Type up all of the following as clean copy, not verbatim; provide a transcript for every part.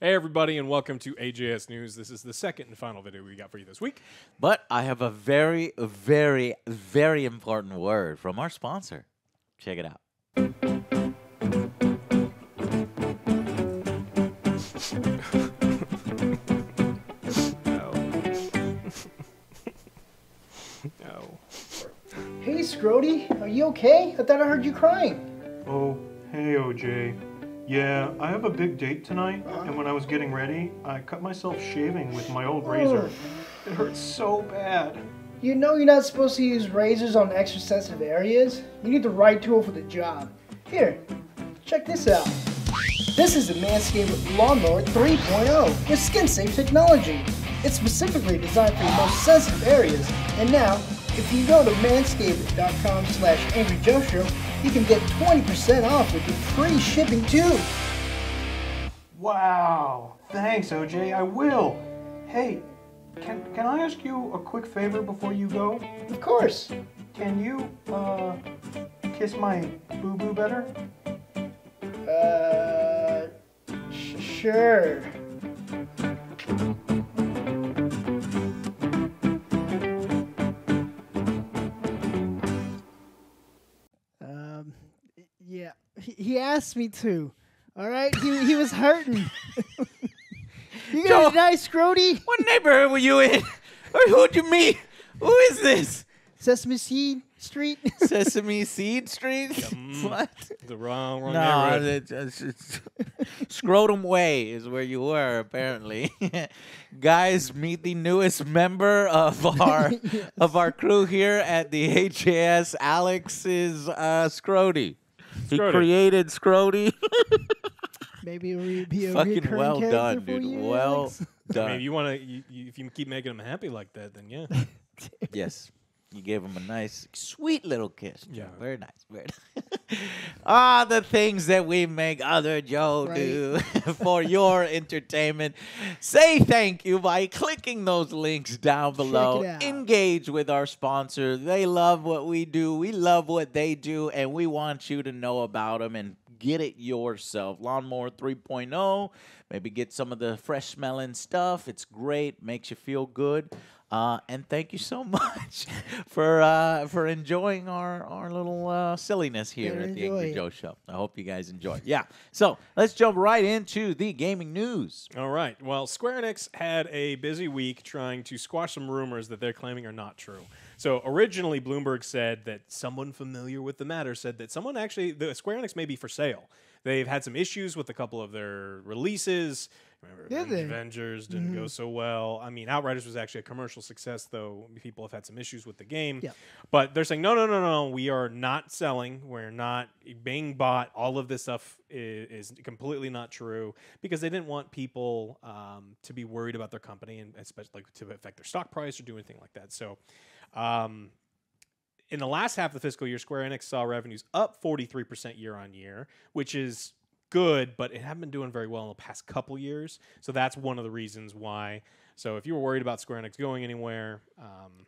Hey, everybody, and welcome to AJS News. This is the second and final video we got for you this week. But I have a very, very, very important word from our sponsor. Check it out. No. Hey, Scrody, are you okay? I thought I heard you crying. Oh, hey, OJ. Yeah, I have a big date tonight, and when I was getting ready, I cut myself shaving with my old razor. It hurts so bad. You know you're not supposed to use razors on extra sensitive areas? You need the right tool for the job. Here, check this out. This is the Manscaped Lawnmower 3.0 with skin-safe technology. It's specifically designed for your most sensitive areas, and now, if you go to manscaped.com/AngryJoe Show, you can get 20% off with your free shipping too. Wow. Thanks, OJ. I will. Hey, can I ask you a quick favor before you go? Of course. Can you, kiss my boo-boo better? Sure. Yeah, he asked me to. All right, he was hurting. You got a nice Scrody? What neighborhood were you in? Or who'd you meet? Who is this? Sesame Seed Street? Sesame Seed Street? What? The wrong No, neighborhood. it's Scrotum Way is where you were, apparently. Guys, meet the newest member of our our crew here at the AJS. Alex is Scrody. He Scrody. created Scrody. Maybe it'll be a Fucking recurring well character done, for dude. you, Well Alex. done. I mean, you want to, if you keep making them happy like that, then yeah. Yes. You gave him a nice, sweet little kiss. Joe. Yeah. Very nice. Very nice. The things that we make other Joe do for your entertainment. Say thank you by clicking those links down below. it out. Engage with our sponsor. They love what we do. We love what they do, and we want you to know about them and get it yourself. Lawnmower 3.0. Maybe get some of the fresh smelling stuff. It's great. Makes you feel good. And thank you so much for enjoying our little silliness here Better at the enjoy AngryJoe it. Show. I hope you guys enjoy. Yeah. So let's jump right into the gaming news. All right. Well, Square Enix had a busy week trying to squash some rumors that they're claiming are not true. So originally, Bloomberg said that someone familiar with the matter said that someone actually, the Square Enix may be for sale. They've had some issues with a couple of their releases. Remember, Did they? Avengers didn't go so well. I mean, Outriders was actually a commercial success, though people have had some issues with the game. Yeah. But they're saying, no, we are not selling. We're not being bought. All of this stuff is completely not true because they didn't want people to be worried about their company and especially like, to affect their stock price or do anything like that. So in the last half of the fiscal year, Square Enix saw revenues up 43% year on year, which is good, but it hasn't been doing very well in the past couple years. So that's one of the reasons why. So if you were worried about Square Enix going anywhere,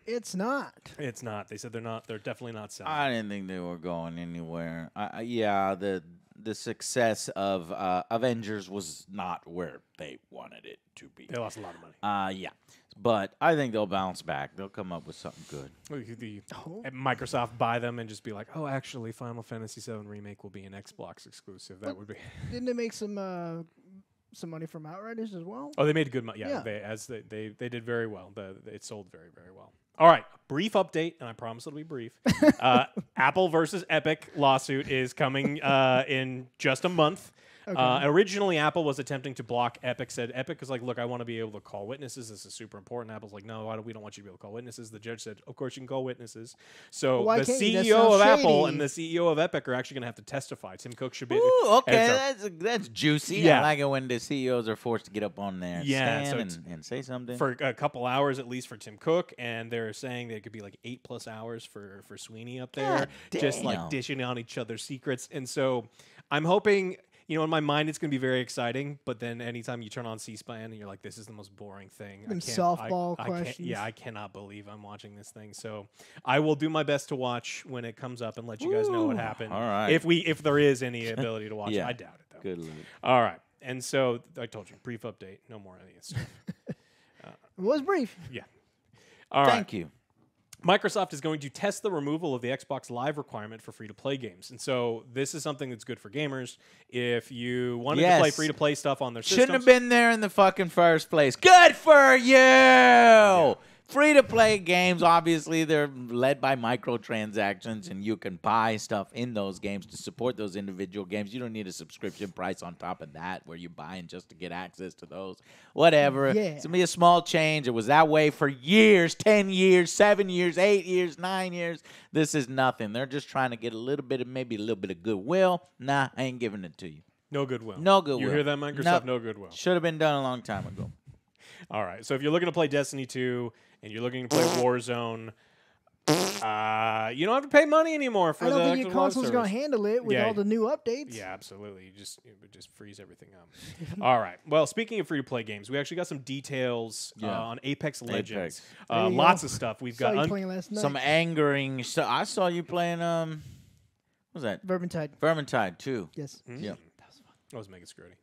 It's not. it's not. They said they're not. They're definitely not selling. I didn't think they were going anywhere. Yeah, the success of Avengers was not where they wanted it to be. They lost a lot of money. Yeah. But I think they'll bounce back. They'll come up with something good. Microsoft buy them and just be like, oh, actually, Final Fantasy VII Remake will be an Xbox exclusive. That would be. Didn't they make some money from Outriders as well? Oh, they made good money. Yeah, Yeah. They did very well. It sold very, very well. All right, brief update, and I promise it'll be brief. Apple versus Epic lawsuit is coming in just a month. Okay. Originally, Apple was attempting to block Epic. Said Epic was like, "Look, I want to be able to call witnesses. This is super important." Apple's like, "No, we don't want you to be able to call witnesses." The judge said, "Of course you can call witnesses." So Why the can't you? That CEO of sounds Apple shady. and the CEO of Epic are actually going to have to testify. Tim Cook should be. Ooh, okay, and so- that's juicy. Yeah. I like it when the CEOs are forced to get up on there, Yeah, stand so and say something. for a couple hours at least for Tim Cook, and they're saying that it could be like 8+ hours for Sweeney up there, God just like damn. dishing on each other's secrets. And so I'm hoping, in my mind it's going to be very exciting, but then anytime you turn on C-SPAN and you're like, this is the most boring thing. Them softball I can't, questions. yeah, I cannot believe I'm watching this thing. So I will do my best to watch when it comes up and let you guys know what Ooh, happened. all right. If there is any ability to watch Yeah. it. I doubt it though. Good luck. All right. And so I told you, brief update. No more of this stuff. It was brief. Yeah. All right. Thank you. Microsoft is going to test the removal of the Xbox Live requirement for free-to-play games. And so this is something that's good for gamers. If you wanted to play free-to-play stuff on their systems. Shouldn't have been there in the fucking first place. Good for you! Yeah. Free-to-play games, obviously, they're led by microtransactions, and you can buy stuff in those games to support those individual games. You don't need a subscription price on top of that where you're buying just to get access to those. Whatever. Yeah. It's going to be a small change. It was that way for years, 10 years, 7 years, 8 years, 9 years. This is nothing. They're just trying to get a little bit of, maybe a little bit of goodwill. Nah, I ain't giving it to you. No goodwill. No goodwill. You hear that, Microsoft? No goodwill. Should have been done a long time ago. All right. So if you're looking to play Destiny 2 and you're looking to play Warzone, you don't have to pay money anymore for I don't the think your Xbox Live console's going to service. handle it with all the new updates. Yeah, absolutely. It would just freeze everything up. All right. Well, speaking of free-to-play games, we actually got some details on Apex Legends. Lots of stuff. We've Saw got you playing last night. Some angering. So I saw you playing. What was that? Vermintide. Vermintide 2. Yes. Yeah. I was making scrutiny.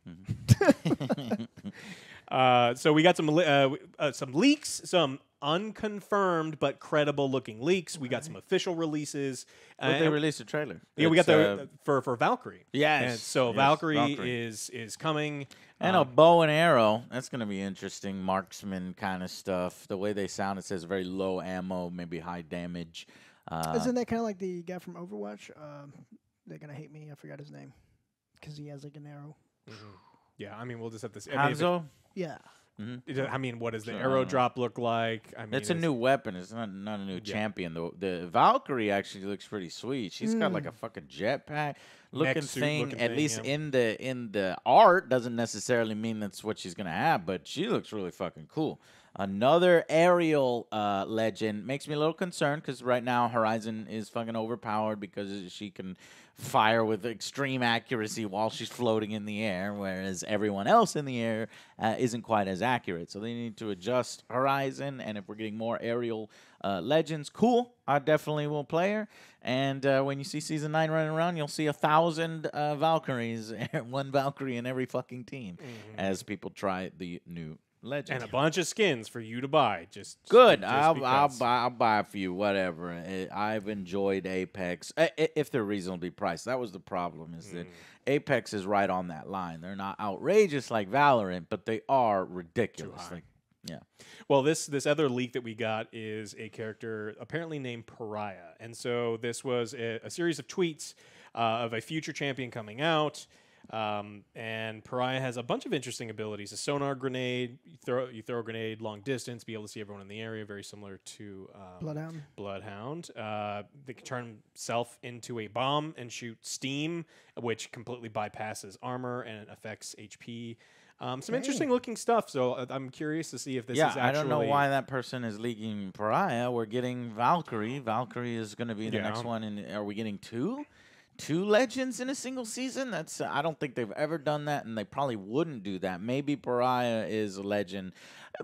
So we got some leaks, some unconfirmed but credible-looking leaks. We got some official releases. But they released a trailer. Yeah, we got the for Valkyrie. Yes. And so Yes, Valkyrie Valkyrie. is coming. And a bow and arrow. That's going to be interesting. Marksman kind of stuff. The way they sound, it says very low ammo, maybe high damage. Isn't that kind of like the guy from Overwatch? They're going to hate me. I forgot his name. Because he has like an arrow. Yeah, I mean, we'll just have to see. Hanzo? Yeah. I mean, what does the arrow drop look like? I mean, It's a new weapon. It's not a new champion. The Valkyrie actually looks pretty sweet. She's got like a fucking jetpack looking thing. At least in the art, doesn't necessarily mean that's what she's gonna have, but she looks really fucking cool. Another aerial legend makes me a little concerned because right now Horizon is fucking overpowered because she can fire with extreme accuracy while she's floating in the air, whereas everyone else in the air isn't quite as accurate. So they need to adjust Horizon, and if we're getting more aerial legends, cool. I definitely will play her. And when you see Season 9 running around, you'll see 1,000 Valkyries, one Valkyrie in every fucking team, as people try the new legend. And a bunch of skins for you to buy. Just good. Just I'll buy a few. Whatever. I've enjoyed Apex if they're reasonably priced. That was the problem. Is that Apex is right on that line. They're not outrageous like Valorant, but they are ridiculous. Like, yeah. Well, this other leak that we got is a character apparently named Pariah, and so this was a series of tweets of a future champion coming out. And Pariah has a bunch of interesting abilities. A sonar grenade, you throw a grenade long distance, be able to see everyone in the area, very similar to Bloodhound. They can turn himself into a bomb and shoot steam, which completely bypasses armor and affects HP. Some interesting looking stuff. So I'm curious to see if this is actually... I don't know why that person is leaking Pariah. We're getting Valkyrie. Valkyrie is going to be the next one. And are we getting two legends in a single season? That's I don't think they've ever done that, and they probably wouldn't do that. Maybe Pariah is a legend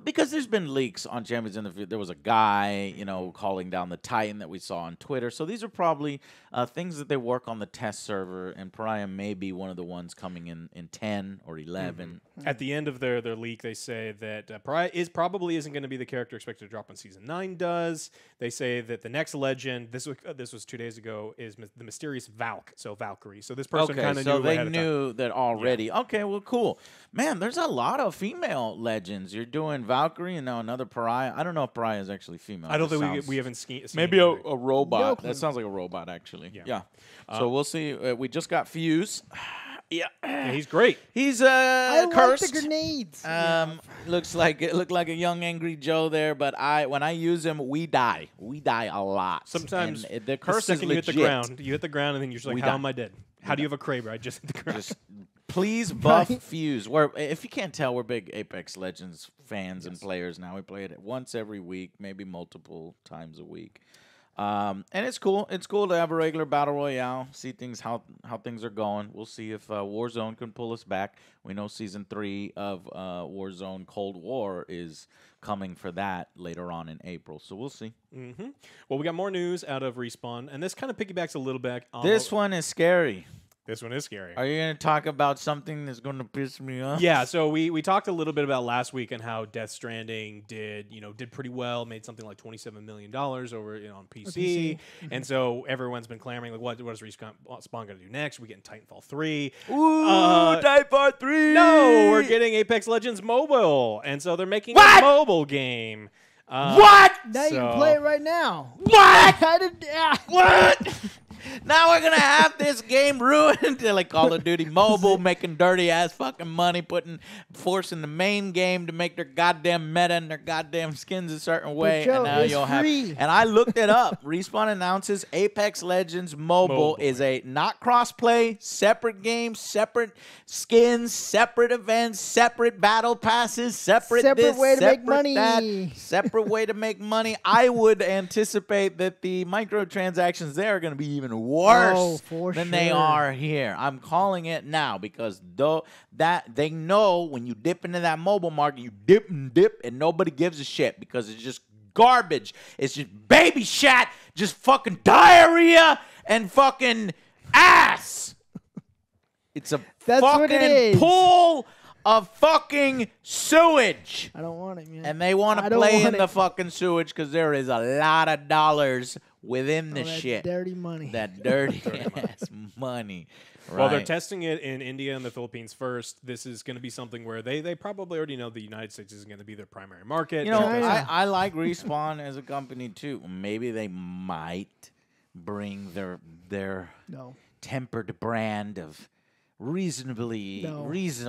because there's been leaks on Champions in the Field. There was a guy, calling down the Titan that we saw on Twitter. So these are probably things that they work on the test server, and Pariah may be one of the ones coming in 10 or 11. At the end of their leak, they say that Pariah probably isn't going to be the character expected to drop when Season 9 does. They say that the next legend, this was 2 days ago, is the mysterious Valkyrie. So this person kind of knew ahead of time. So they knew that already. Yeah. Okay, well, cool. Man, there's a lot of female legends. You're doing Valkyrie and now another Pariah. I don't know if Pariah is actually female. I don't think we haven't seen maybe a robot. That sounds like a robot, actually. Yeah. So we'll see. We just got Fuse. Yeah, he's great. He's cursed. I like the grenades. Looked like a young AngryJoe there, but when I use him, we die. We die a lot. Sometimes the curse is legit. You hit the ground. You hit the ground, and then you're just like, how am I dead? How do you have a Kraber? I just hit the ground. Just please buff Fuse. If you can't tell, we're big Apex Legends fans and players now. We play it once every week, maybe multiple times a week. And it's cool. It's cool to have a regular battle royale. See how things are going. We'll see if Warzone can pull us back. We know Season 3 of Warzone Cold War is coming for that later on in April. So we'll see. Well, we got more news out of Respawn, and this kind of piggybacks a little bit on... This one is scary. This one is scary. Are you going to talk about something that's going to piss me off? Yeah, so we talked a little bit about last week and how Death Stranding did pretty well, made something like $27 million over on PC. And so everyone's been clamoring like, what is Respawn going to do next? Are we getting Titanfall 3? Ooh, Titanfall 3! No, we're getting Apex Legends Mobile, and so they're making a mobile game. What? Now you So- can play it right now. What? Yeah. What? Now we're gonna have this game ruined. They're like Call of Duty Mobile, making dirty ass fucking money, forcing the main game to make their goddamn meta and their goddamn skins a certain way. Joe, And now it's you'll free. have. And I looked it up. Respawn announces Apex Legends Mobile is a not crossplay, separate game, separate skins, separate events, separate battle passes, separate this, way to make separate money. that, separate way to make money. I would anticipate that the microtransactions there are going to be even worse than they sure. are here. I'm calling it now because that they know when you dip into that mobile market, you dip and nobody gives a shit because it's just garbage. It's just baby shat, just fucking diarrhea and fucking ass. It's a That's what it fucking is. pool of fucking sewage. I don't want it, man. And they want I to don't play in want the it. fucking sewage because there is a lot of dollars within the All that shit. dirty money. That dirty ass money. Right. Well, they're testing it in India and the Philippines first. This is going to be something where they probably already know the United States isn't going to be their primary market. You know, They're testing- I like Respawn as a company too. Maybe they might bring their No. tempered brand of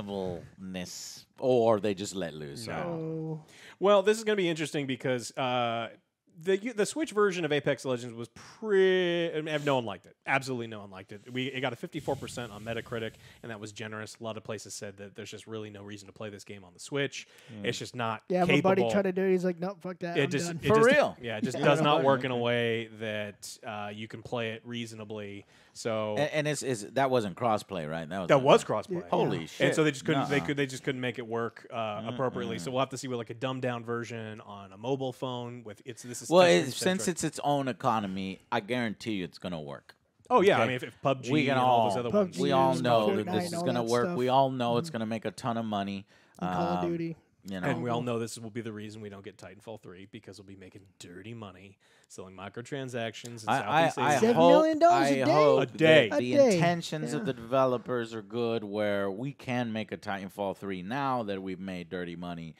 reasonableness, or they just let loose. Oh. Well, this is going to be interesting because the Switch version of Apex Legends was no one liked it. Absolutely no one liked it. It got a 54% on Metacritic, and that was generous. A lot of places said that there's just really no reason to play this game on the Switch. It's just not Yeah, capable. my buddy tried to do it. He's like, nope, fuck that. I'm done. For real? Yeah, it just does not work in a way that you can play it reasonably. So And that wasn't crossplay, right? that was crossplay. Holy shit! And so they just couldn't. Nuh-uh. They just couldn't make it work appropriately. So we'll have to see like a dumbed down version on a mobile phone with this is Well, touchscreen since centric. it's its own economy, I guarantee you it's gonna work. Oh yeah, I Okay. mean if PUBG We can and all those other PUBG ones. We all and know that Fortnite this and is all gonna that work. stuff. We all know it's gonna make a ton of money. Call of Duty. You know, And we all know this will be the reason we don't get Titanfall 3 because we'll be making dirty money selling microtransactions in Southeast I Asia. $7 hope, million a I day? hope A day. that the A day. intentions of Yeah. the developers are good, where we can make a Titanfall 3 now that we've made dirty money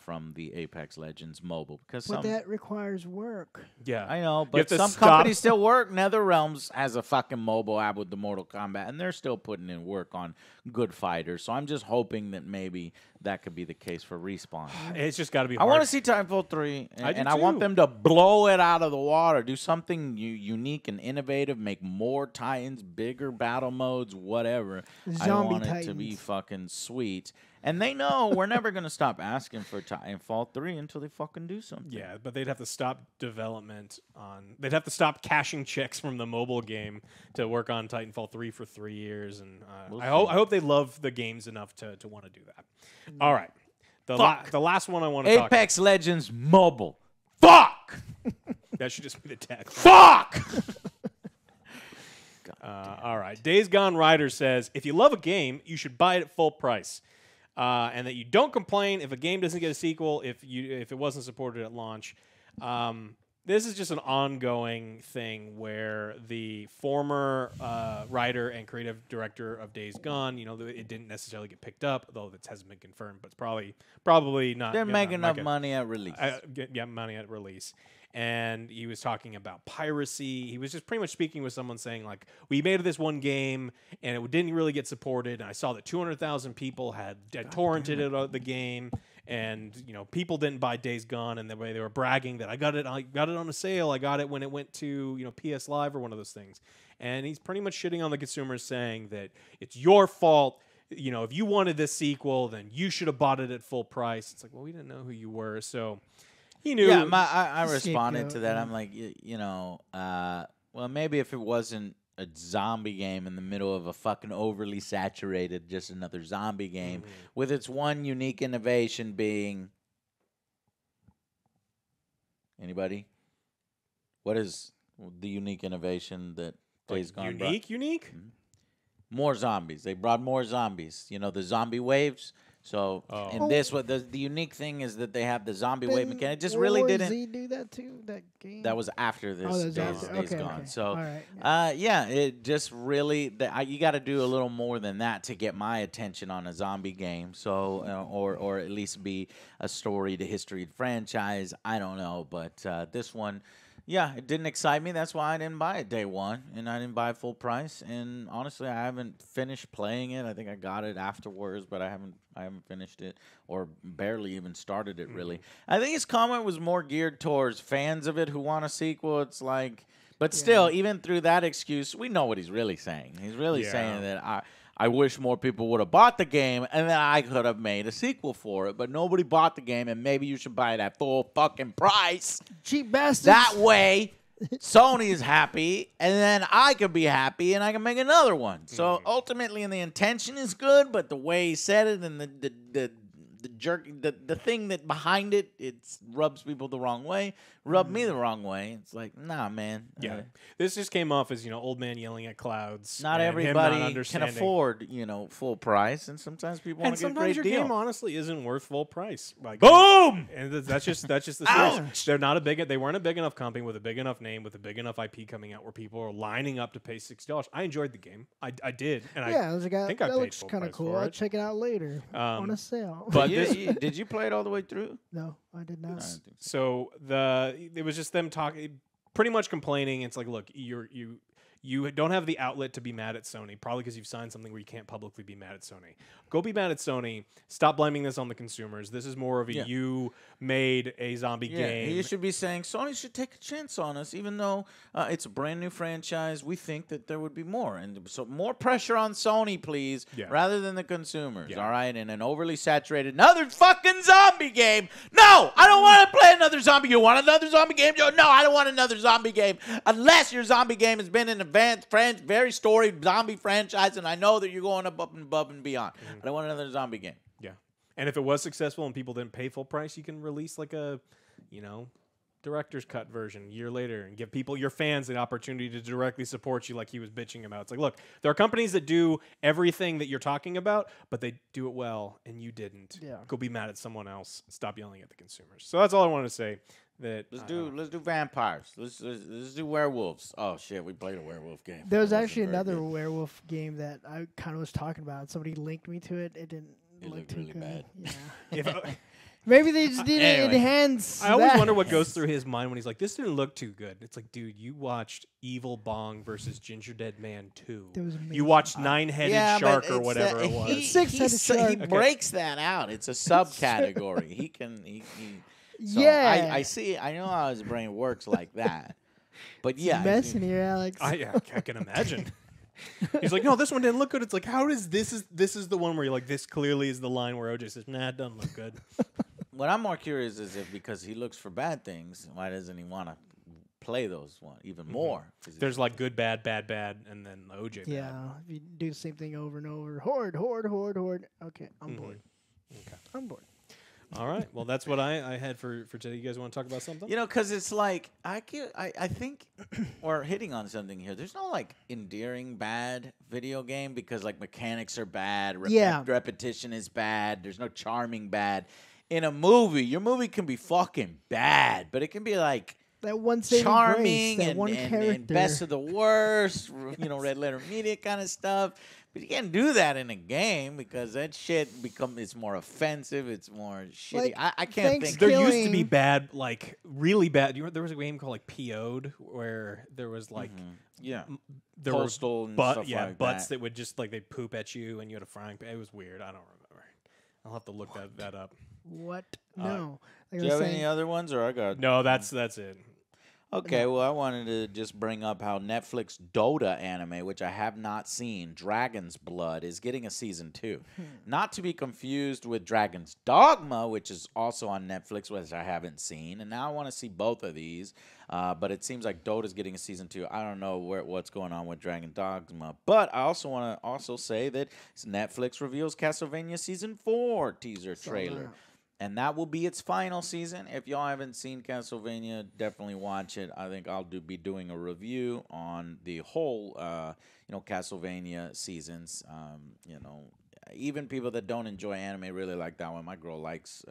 from the Apex Legends mobile. Because But that requires work. Yeah, I know, You have but to some stop- companies still work. NetherRealms has a fucking mobile app with the Mortal Kombat, and they're still putting in work on good fighters. So I'm just hoping that maybe that could be the case for Respawn. It's just got to be I hard. want to see Titanfall 3, I do and I want too. them to blow it out of the water, do something unique and innovative, make more Titans, bigger battle modes, whatever. I Zombie want it to be Titans. fucking sweet. And they know we're never going to stop asking for Titanfall 3 until they fucking do something. Yeah, but they'd have to stop development on. They'd have to stop cashing checks from the mobile game to work on Titanfall 3 for 3 years, and We'll I see. hope they love the games enough to want to do that. All right, the Fuck. the last one I want to talk about. Apex Legends Mobile. Fuck! That should just be the tagline. Fuck! All right. Days Gone Rider says, if you love a game, you should buy it at full price. And that you don't complain if a game doesn't get a sequel, if it wasn't supported at launch. This is just an ongoing thing where the former writer and creative director of Days Gone, it didn't necessarily get picked up, though it hasn't been confirmed, but it's probably not. They're not making enough market- money at release. money at release. And he was talking about piracy. He was just pretty much speaking with someone saying, like, we made this one game, and it didn't really get supported. And I saw that 200,000 people had torrented the game, and people didn't buy Days Gone, and the way they were bragging that I got it on a sale. I got it when it went to PS Live or one of those things. And he's pretty much shitting on the consumers, saying that it's your fault. If you wanted this sequel, then you should have bought it at full price. It's like, well, we didn't know who you were, so. He knew. Yeah, I responded to that. Scapegoat, I'm like, well, maybe if it wasn't a zombie game in the middle of a fucking overly saturated, just another zombie game, with its one unique innovation being. Anybody? What is the unique innovation that Days Gone brought? Unique? More zombies. They brought more zombies. You know, the zombie waves. So, and this, what the unique thing is that they have the zombie wave mechanic. It just really didn't. Z do that too? That game? That was after this Days okay, Gone. okay. So, all right, yeah, it just really you got to do a little more than that to get my attention on a zombie game. So, or at least be a storied history franchise. I don't know, but this one. Yeah, it didn't excite me. That's why I didn't buy it day one, and I didn't buy it full price. And honestly, I haven't finished playing it. I think I got it afterwards, but I haven't finished it or barely even started it really. I think his comment was more geared towards fans of it who want a sequel. It's like, but still, even through that excuse, we know what he's really saying. He's really saying that I wish more people would have bought the game, and then I could have made a sequel for it. But nobody bought the game, and maybe you should buy it at full fucking price. cheap bastards. That way, Sony is happy, and then I could be happy, and I can make another one. So ultimately, the intention is good, but the way he said it and the thing that behind it, it rubs people the wrong way. Rubbed me the wrong way. It's like, nah, man. Yeah, this just came off as old man yelling at clouds. Not and everybody him not can understanding. afford full price, and sometimes people want And to get a sometimes great your deal. game honestly isn't worth full price. Like, Boom! And that's just the situation. They're not they weren't a big enough company with a big enough name with a big enough IP coming out where people are lining up to pay $60. I enjoyed the game. I did, and Yeah, I was like, think I that paid looks full kind of price cool. for I'll it. check it out later on a sale. But Did you play it all the way through? No, I did not. So it was just them talking, pretty much complaining. It's like, look, you don't have the outlet to be mad at Sony, probably because you've signed something where you can't publicly be mad at Sony. Go be mad at Sony. Stop blaming this on the consumers. This is more of a you made a zombie game. You should be saying Sony should take a chance on us, even though it's a brand new franchise. We think that there would be more, and so more pressure on Sony, please, rather than the consumers. All right, and an overly saturated another fucking zombie game. No, I don't want to play another zombie. You want another zombie game? No, I don't want another zombie game unless your zombie game has been an advanced, very storied zombie franchise, and I know that you're going above and beyond. I don't want another zombie game. Yeah. And if it was successful and people didn't pay full price, you can release like a, director's cut version a year later and give people, your fans, the opportunity to directly support you like he was bitching about. It's like, look, there are companies that do everything that you're talking about, but they do it well, and you didn't. Yeah. Go be mad at someone else. Stop yelling at the consumers. So that's all I wanted to say. That Let's do vampires. Let's do werewolves. Oh shit, we played a werewolf game. There was It wasn't actually very another good. werewolf game that I kind of was talking about. Somebody linked me to it. It didn't look looked too really good. bad. Yeah. Maybe they just didn't Anyway. enhance. I always that. wonder what goes through his mind when he's like, this didn't look too good. It's like, dude, you watched Evil Bong versus Ginger Dead Man 2. That was amazing. You watched Nine-Headed Shark or whatever it was. Six-headed shark. He breaks that out. It's a subcategory. He can. So Yeah. I see. I know how his brain works like that. But yeah, Mess in here, Alex. I can imagine. He's like, no, this one didn't look good. It's like, how does this is the one where you're like, this clearly is the line where OJ says, nah, it doesn't look good. what I'm more curious is if because he looks for bad things, why doesn't he want to play those one even more? There's like good, bad, bad, bad, and then OJ bad. Yeah, if you do the same thing over and over. Horde. Okay, I'm bored. Okay. I'm bored. All right. Well, that's what I had for today. You guys want to talk about something? Because it's like I think we're hitting on something here. There's no like endearing bad video game because like mechanics are bad, repetition is bad. There's no charming bad. In a movie, your movie can be fucking bad, but it can be like That one saving charming grace, that one character. and best of the worst, red letter media kind of stuff. But you can't do that in a game because that shit it's more offensive. It's more shitty. Like, I can't think. There used to be bad, like really bad. There was a game called like PO'd where there was like there Postal were and butt, stuff yeah, like butts that. that would just like they'd poop at you and you had a frying pan. It was weird. I don't remember. I'll have to look that up. What? No. Like I Do you was have saying, any other ones, or I got? No, that's it. Okay, well, I wanted to just bring up how Netflix Dota anime, which I have not seen, Dragon's Blood, is getting a season 2. Not to be confused with Dragon's Dogma, which is also on Netflix, which I haven't seen. And now I want to see both of these. But it seems like Dota's getting a season 2. I don't know what's going on with Dragon Dogma. But I also want to say that Netflix reveals Castlevania season 4 teaser trailer. And that will be its final season. If y'all haven't seen Castlevania, definitely watch it. I think I'll be doing a review on the whole, Castlevania seasons. Even people that don't enjoy anime really like that one. My girl likes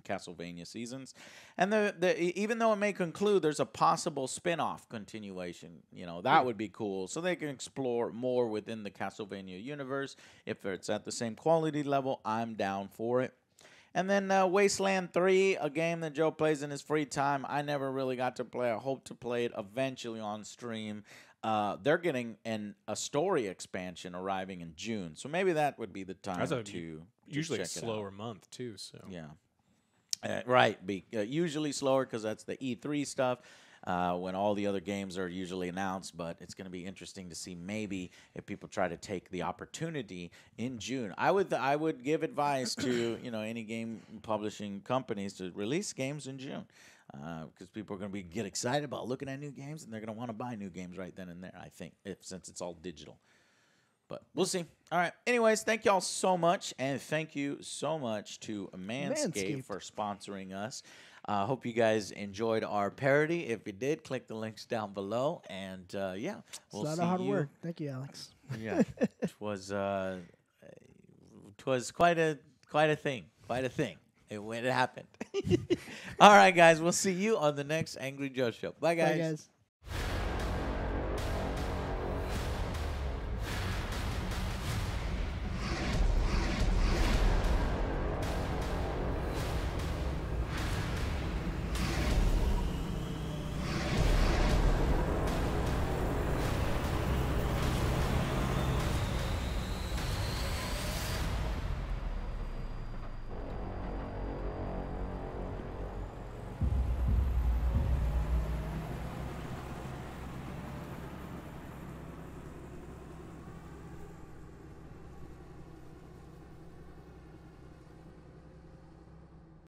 Castlevania seasons. And even though it may conclude, there's a possible spin-off continuation. That would be cool. So they can explore more within the Castlevania universe. If it's at the same quality level, I'm down for it. And then Wasteland 3, a game that Joe plays in his free time. I never really got to play. I hope to play it eventually on stream. They're getting a story expansion arriving in June. So maybe that would be the time to usually check a slower month, too. So yeah. Right. Usually slower because that's the E3 stuff. When all the other games are usually announced, but it's going to be interesting to see maybe if people try to take the opportunity in June. I would give advice to any game publishing companies to release games in June because people are going to get excited about looking at new games and they're going to want to buy new games right then and there. I think since it's all digital. But we'll see. All right. Anyways, thank y'all so much, and thank you so much to Manscaped for sponsoring us. Hope you guys enjoyed our parody. If you did, click the links down below, and we'll see you. It's a lot of hard work. Thank you, Alex. Yeah, it was quite a thing. It happened. All right, guys. We'll see you on the next Angry Joe show. Bye, guys. Bye, guys.